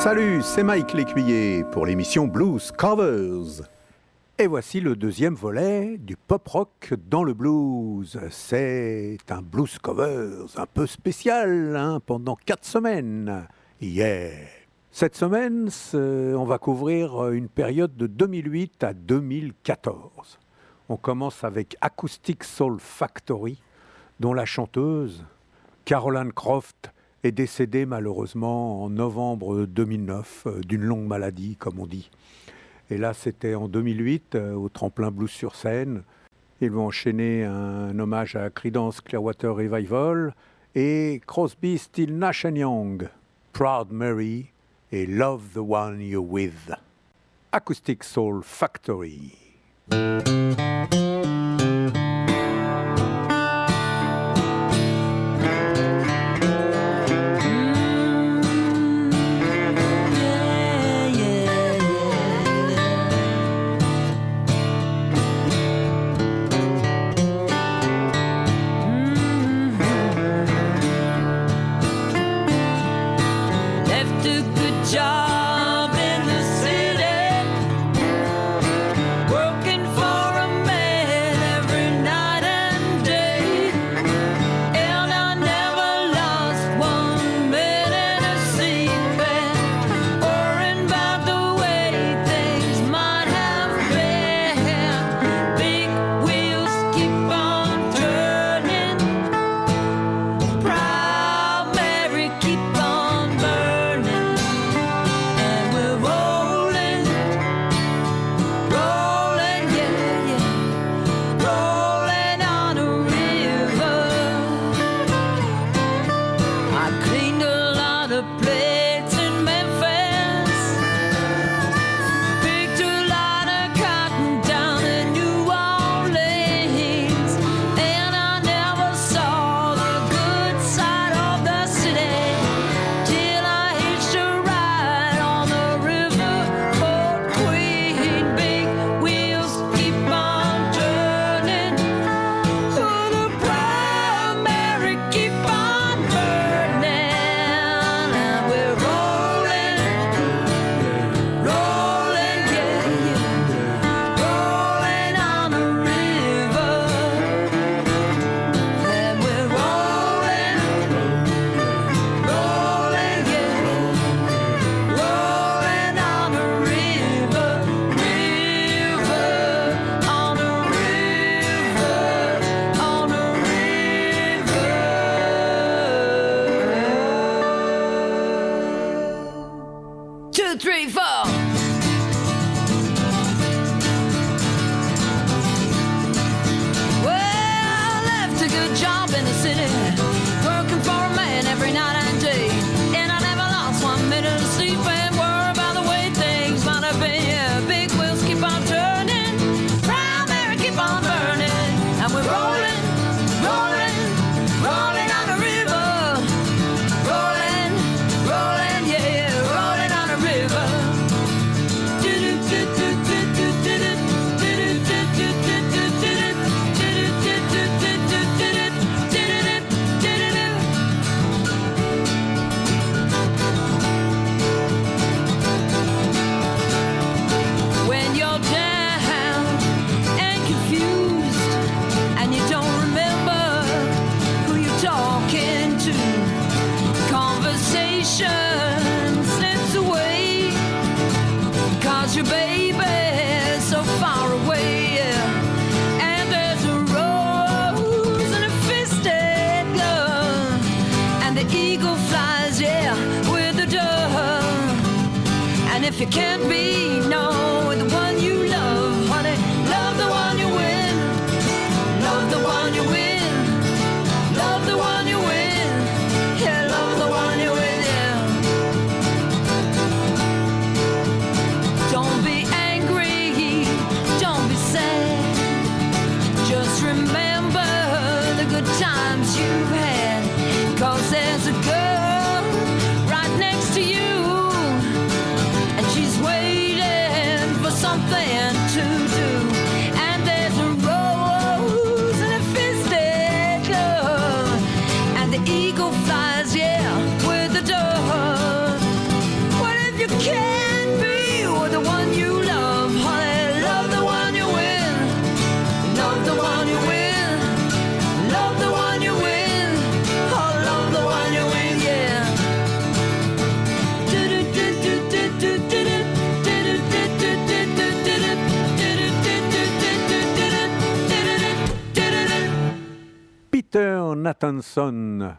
Salut, c'est Mike L'Écuyer pour l'émission Blues Covers. Et voici le deuxième volet du pop-rock dans le blues. C'est un blues covers un peu spécial, pendant 4 semaines. Yeah! Cette semaine, on va couvrir une période de 2008 à 2014. On commence avec Acoustic Soul Factory, dont la chanteuse, Caroline Croft, est décédée malheureusement en novembre 2009 d'une longue maladie, comme on dit. Et là, c'était en 2008, au Tremplin Blues sur Seine. Ils vont enchaîner un hommage à Creedence Clearwater Revival et Crosby, Still, Nash & Young, Proud Mary et Love the One You're With. Acoustic Soul Factory. You can't be, no, with the one you love, honey. Love the one you win. Love the one you win. Love the one you win. Yeah, love the one you win, yeah. Don't be angry, don't be sad. Just remember the good times you've had. 'Cause there's a girl right next to you. She's waiting for something to do. And there's a rose and a fisted glove. And the eagle flies, yeah, with the dove. What if Nathanson,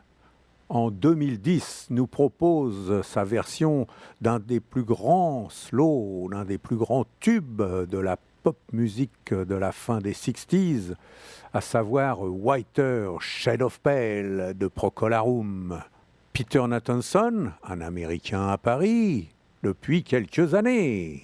en 2010, nous propose sa version d'un des plus grands slows, l'un des plus grands tubes de la pop musique de la fin des 60s, à savoir Whiter Shade of Pale de Procol Harum. Peter Nathanson, un Américain à Paris, depuis quelques années.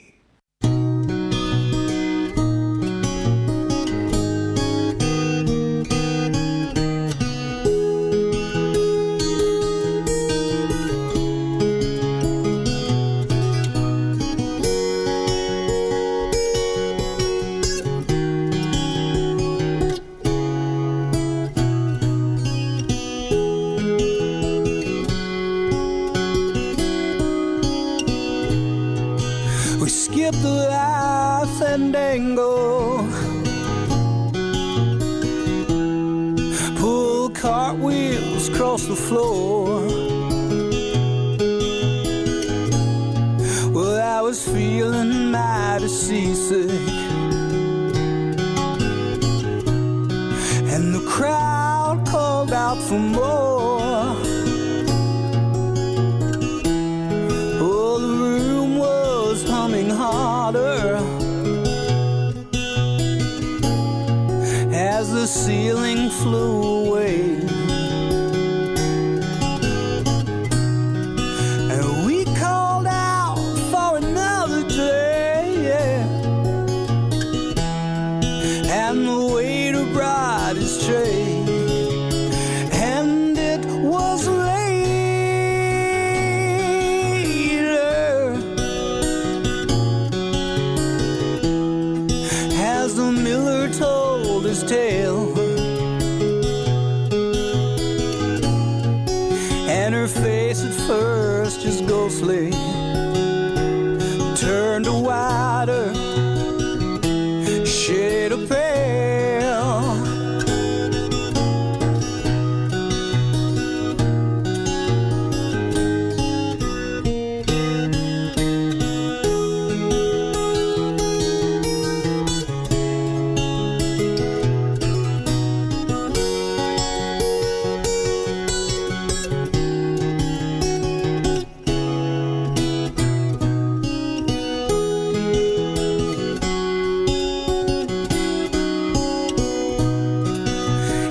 Pull cartwheels across the floor. Well, I was feeling mighty seasick, and the crowd called out for more. Oh, the room was humming harder as the ceiling flew away. And we called out for another day, yeah. And the waiter brought his tray, and it was later as the miller told his tale, and her face at first just ghostly turned to whiter shade of pale.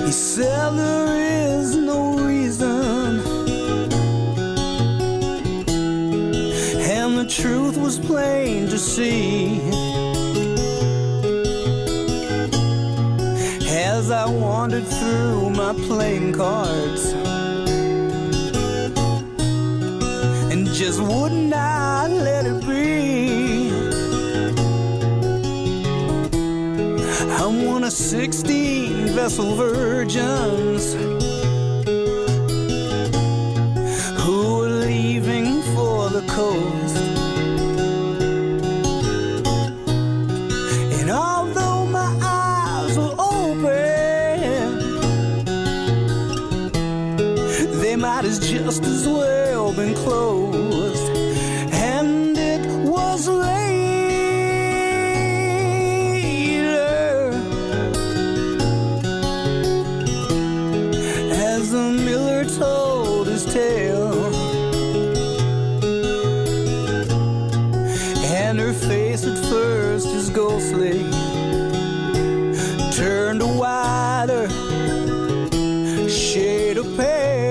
He said there is no reason, and the truth was plain to see as I wandered through my playing cards and just would not let it be. I'm one of 16 vessel virgins who were leaving for the coast. And although my eyes were open, they might as just as well been closed. And it was later as the miller told his tale, and her face at first is ghostly turned to whiter shade of pale.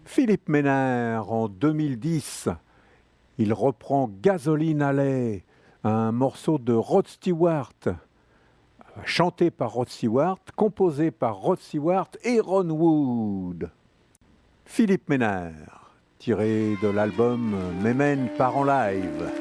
Philippe Ménard, en 2010, il reprend Gasoline Alley, un morceau de Rod Stewart, chanté par Rod Stewart, composé par Rod Stewart et Ron Wood. Philippe Ménard, tiré de l'album Memen part en live.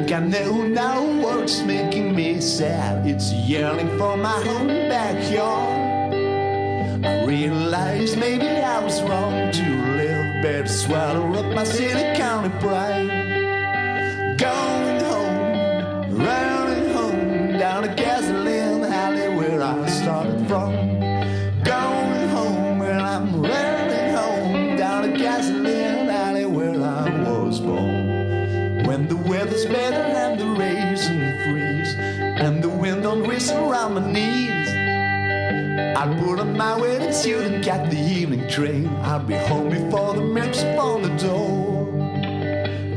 I know now what's making me sad. It's yearning for my home backyard. I realize maybe I was wrong to live, better swallow up my city county pride. Going home, running home, down to Gasoline Alley where I started from. Going home and I'm running home, down to Gasoline Alley where I was born. When the weather's better and the raisin freeze and the wind don't whistle around my knees, I'll put on my wedding suit and get the evening train. I'll be home before the milk's upon the door.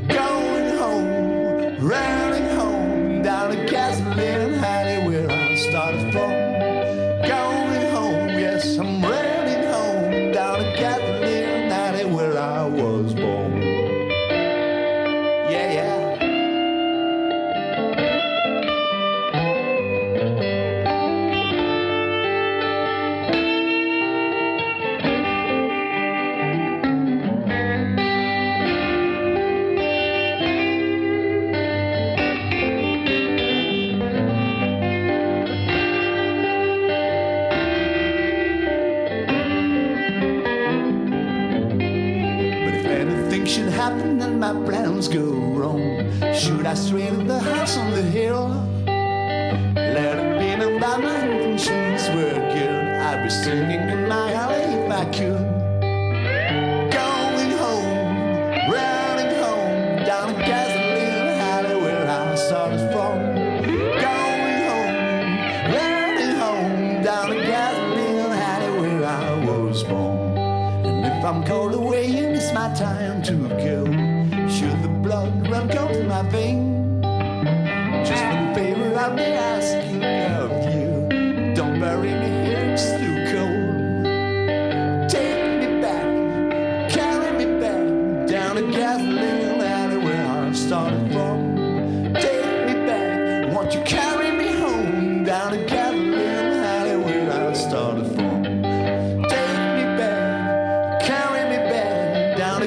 Going home, running home, down to Gasoline Alley where I started from. Going home, yes, I'm running home, down to Gasoline Alley where I was born. Yeah, yeah. Should happen and my plans go wrong, should I stray to the house on the hill? Let it be known that my intentions were good. I'd be singing in my alley if I could. Going home, running home, down to Gasoline Alley where I started from. Going home, running home, down to Gasoline Alley where I was born. And if I'm called away and it's my time to go, should the blood run cold in my vein? Just one favor I'll be asking of you, don't bury me here, it's too cold. Take me back, carry me back, down to Gasoline Alley where I started from. Take me back, won't you carry me home, down to Gasoline Alley where I started from.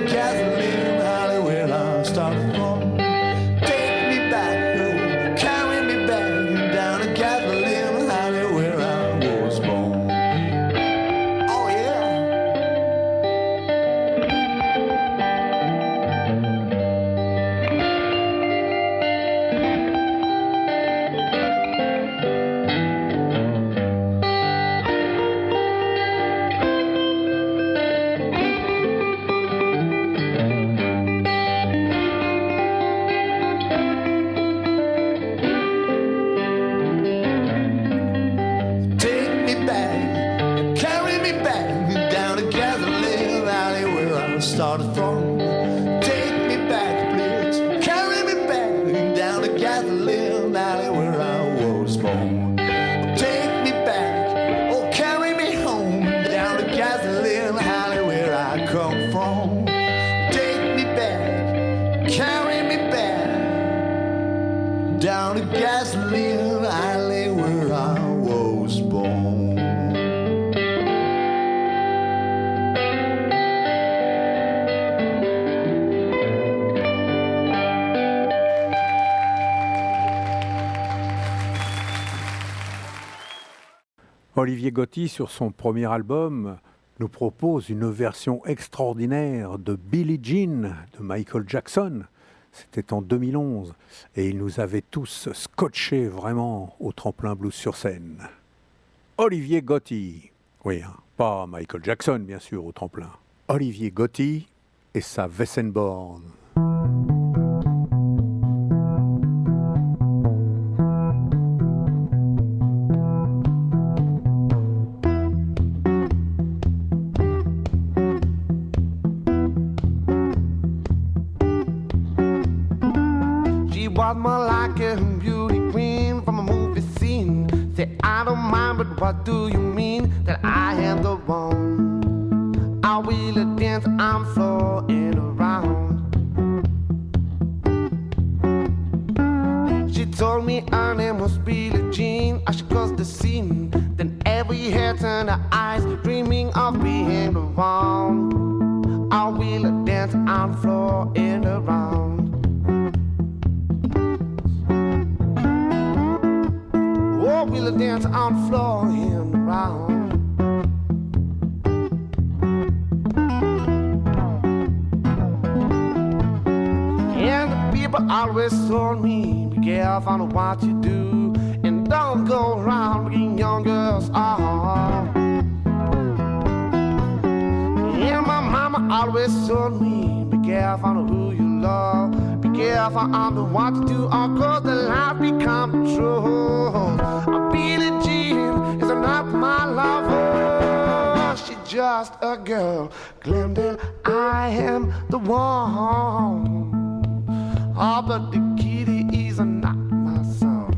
Gasoline Alley where I started from. Take me back, oh, carry me back, down to Gasoline Alley where I was born. Oh yeah. Started from. Take me back, please. Carry me back down to Gasoline Alley where I was born. Take me back, oh carry me home down to Gasoline Alley where I come from. Take me back, carry me back down to Gasoline Alley where I was born. Olivier Gotti, sur son premier album, nous propose une version extraordinaire de Billie Jean de Michael Jackson. C'était en 2011 et il nous avait tous scotchés vraiment au tremplin blues sur scène. Olivier Gotti, oui, hein, pas Michael Jackson bien sûr au tremplin. Olivier Gotti et sa Wessenborn. was more like a beauty queen from a movie scene. Say, I don't mind, but what do you mean that I am the one? I will dance, I'm floating around. She told me her name was Billie Jean. As she crossed the scene, then every head turned her eyes, dreaming of being the one. I will dance, I'm floating around. Oh, we'll dance on the floor and around. And the people always told me, be careful of what you do, and don't go around bringing young girls on. And my mama always told me, be careful of who you love, be careful on what you do, or cause the life become true. Billie Jean is not my lover, she's just a girl, claim that I am the one. Oh, but the kitty is not my son.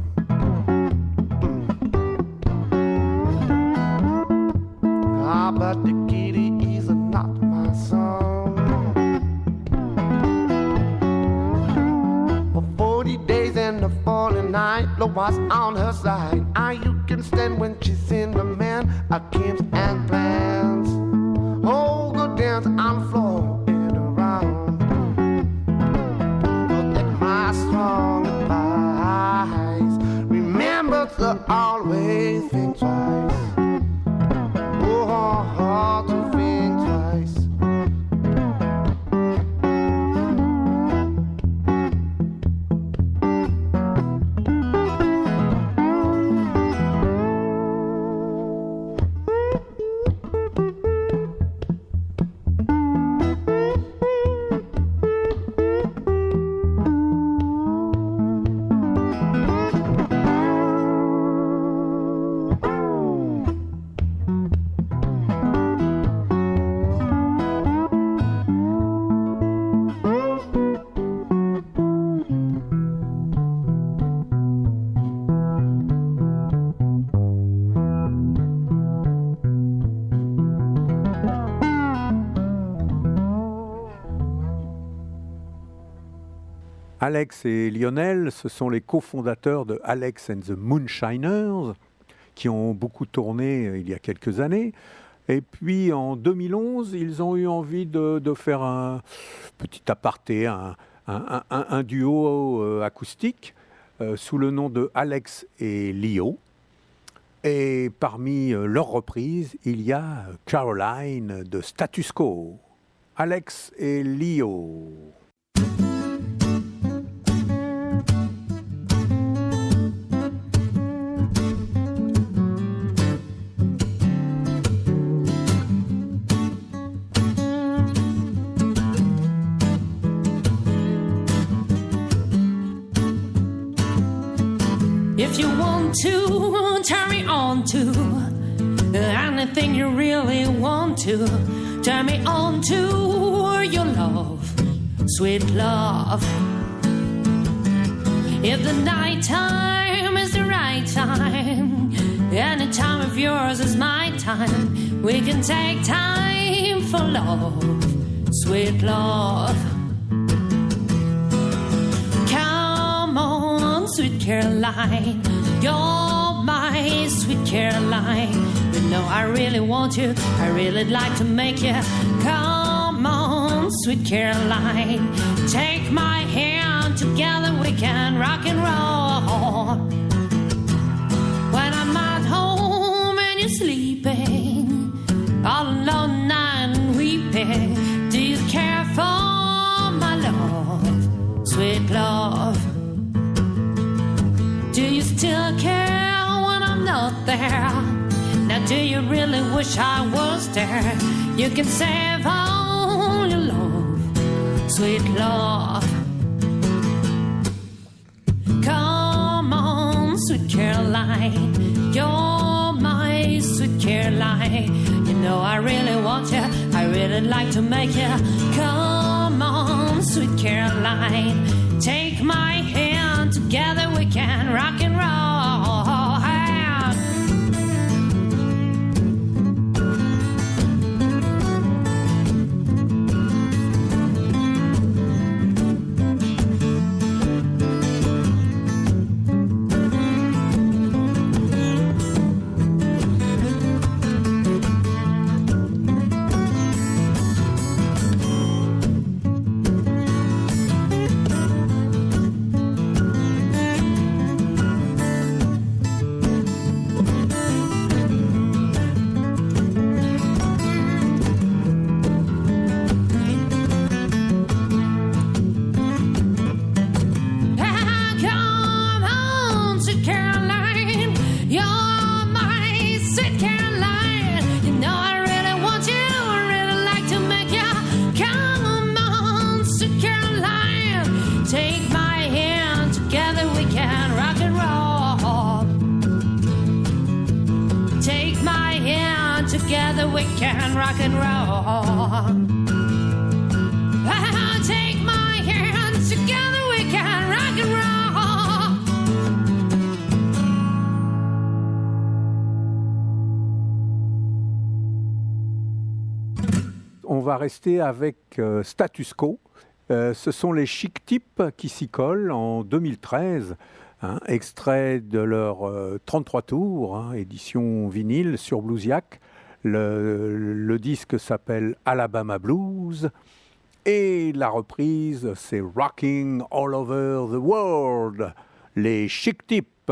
Ah, but the kitty is not my son. For 40 days and a 40 night, love was on her side. Ah, you can stand when she's in the man, schemes and plans. Oh, go dance on the floor and around. My strong advice, remember to always think twice. Oh, to think twice. Alex et Lionel, ce sont les cofondateurs de Alex and the Moonshiners, qui ont beaucoup tourné il y a quelques années. Et puis en 2011, ils ont eu envie de faire un petit aparté, un duo acoustique sous le nom de Alex et Leo. Et parmi leurs reprises, il y a Caroline de Status Quo. Alex et Leo. If you want to, turn me on to anything you really want to. Turn me on to your love, sweet love. If the night time is the right time, any time of yours is my time, we can take time for love, sweet love. Come on, sweet Caroline, you're my sweet Caroline. You know I really want you, I really like to make you. Come on, sweet Caroline, take my hand, together we can rock and roll. When I'm at home and you're sleeping, all alone and weeping, do you care for my love, sweet love? Do you still care when I'm not there? Now do you really wish I was there? You can save all your love, sweet love. Come on, sweet Caroline, you're my sweet Caroline. You know I really want you, I really like to make you. Come on, sweet Caroline, take my hand, Take my hand, together we can rock and roll. Take my hand, together we can rock and roll. Take my hand, together we can rock and roll. On va rester avec Status Quo. Ce sont les Chic Types qui s'y collent en 2013, extrait de leur 33 tours, édition vinyle sur Bluesiac. Le disque s'appelle Alabama Blues et la reprise c'est Rocking All Over the World, les Chic Types.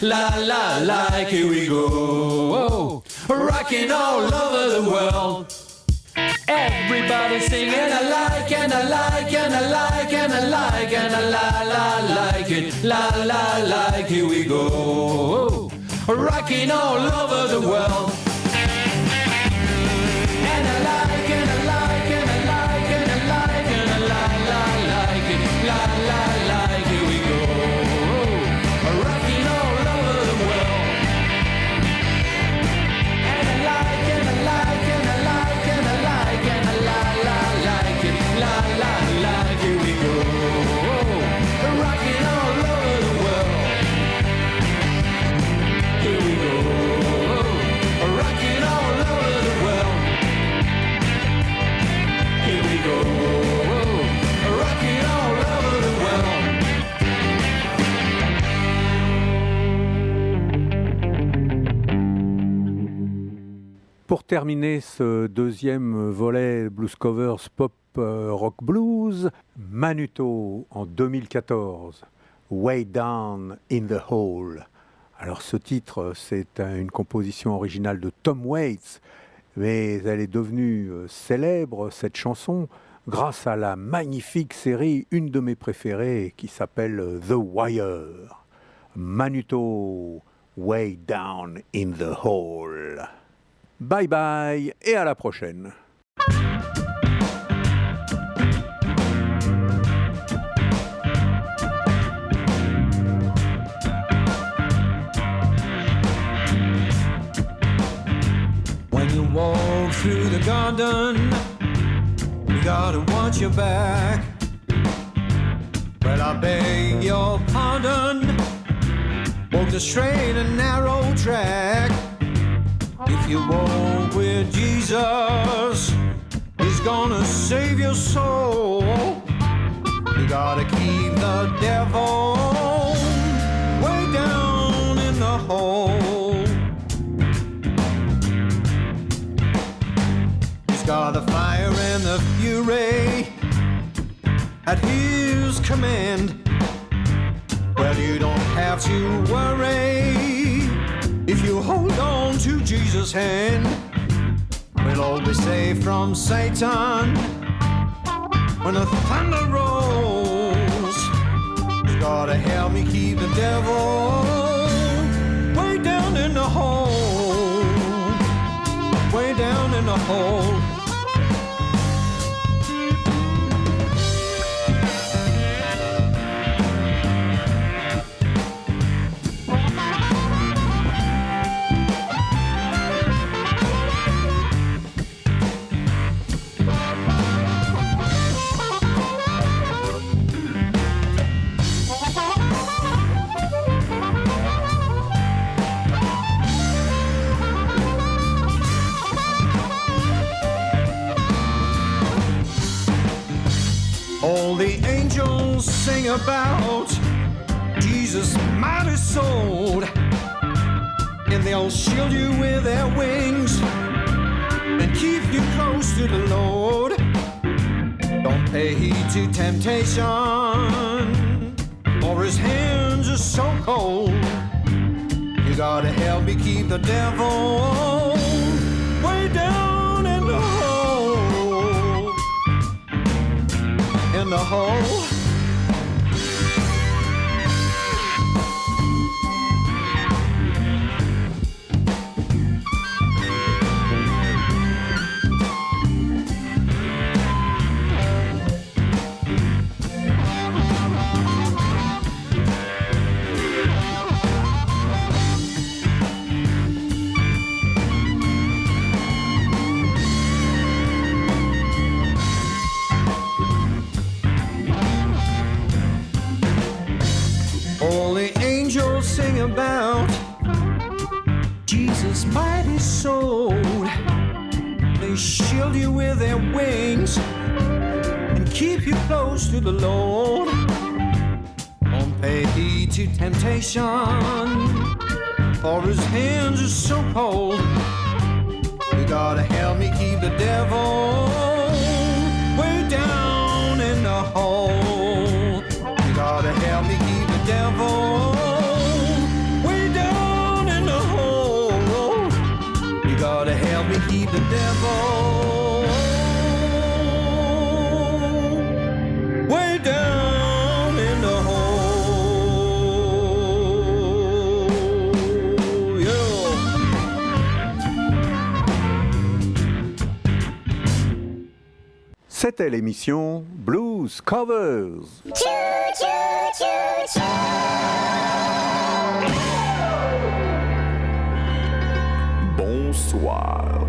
La la like, here we go, rocking all over the world. Everybody singing, I like and I like and I like and I like and I like it, la like, here we go, rocking all over the world. And I like and I like and I like and I like and I like it, la like, here we go, rocking all over the world. And I like and I like and I like and I like and I like it, la like, here we go, rocking all over the world. Here we go, rocking all over the world. Here we go, rocking all over the world. Pour terminer ce deuxième volet Blues Covers Pop Rock Blues, Manuto en 2014, Way Down in the Hole. Alors ce titre, c'est une composition originale de Tom Waits, mais elle est devenue célèbre, cette chanson, grâce à la magnifique série, une de mes préférées, qui s'appelle The Wire. Manuto, Way Down in the Hole. Bye bye et à la prochaine. When you walk through the garden, you gotta watch your back. Well, I beg your pardon. Walk the straight and narrow track. If you walk with Jesus, He's gonna save your soul. You gotta keep the devil way down in the hole. He's got the fire and the fury at His command. Well, you don't have to worry if you hold on to Jesus' hand. We'll all be safe from Satan when the thunder rolls. You gotta help me keep the devil way down in the hole, way down in the hole. All the angels sing about Jesus' mighty sword, and they'll shield you with their wings and keep you close to the Lord. Don't pay heed to temptation, or His hands are so cold. You gotta help me keep the devil way down in the hole, in the hole. All the angels sing about Jesus' mighty sword. They shield you with their wings and keep you close to the Lord. Don't pay heed to temptation, for His hands are so cold. You gotta help me keep the devil way down in the hole. You gotta help me keep the devil way down in the hole. You gotta help me keep the devil way down in the hole. Yeah. C'était l'émission Blues Covers. Bonsoir.